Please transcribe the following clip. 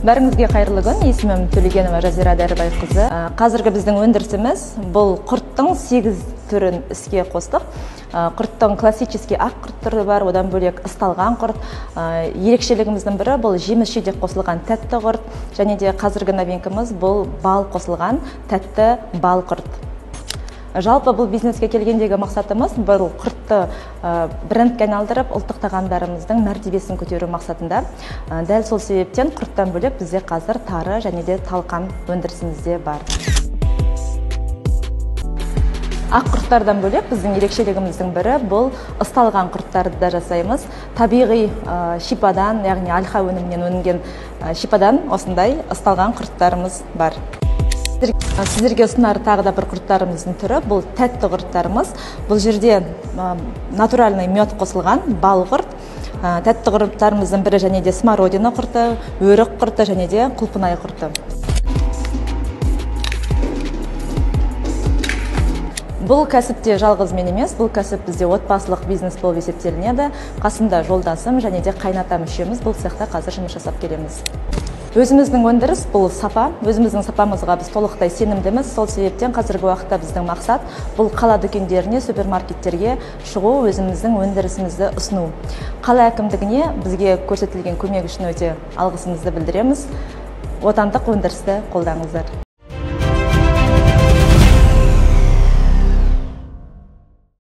Бәріңізге қайырлы күн. Есімім Төлегенова Жазира Дәрібайқызы. Қазіргі біздің өндірісіміз бұл құрттың 8 түрін іске қостық. Құрттың классический ақ құрт түрі бар, одан бөлек ысталған құрт. Ерекшелігіміздің бірі бұл жеміс-жидек қосылған тәтті құрт, және де қазіргі новинкамыз бұл бал қосылған тәтті бал құрт. Жалпы бұл бизнеске келгендегі мақсатымыз бұл құртты брендке айналдырып, ұлттық тағамдарымыздың мәртебесін көтеру мақсатында. Дәл сол себептен құрттан бөлек бізде қазір тары және де талқан өндірісімізде бар. Ақ құрттардан бөлек біздің ерекшелігіміздің бірі бұл ысталған құрттарды да жасаймыз. Табиғи шипадан, яғни альха өнімінен өнген шипадан осындай ысталған құрттарымыз бар. Сіздерге ұсынар тағы да бір құрттарымыздың түрі бұл тәтті құрттарымыз. Бұл жерде натуральный мед қосылған бал құрт. Тәтті құрттарымыздың бірі және де смородина құрты, өрік құрты және де құлпынай құрты. Бұл кәсіпте жалғыз мен емес, бұл кәсіп бізде отбасылық бизнес болып есептелінеді. Қасымда жолдасым және де қайната мүшеміз бұл цехта қазір жұмыс жасап келеміз. Өзіміздің өндіріс бұл сапа, өзіміздің сапамызға біз толықтай сенімдіміз. Сол себептен қазіргі уақытта біздің мақсат бұл қала дүкендеріне, супермаркеттерге шығу, өзіміздің өндірісімізді ұсыну. Қала әкімдігіне бізге көрсетілген көмек үшін өте алғысымызды білдіреміз. Отандық өндірісті қолдаңыздар.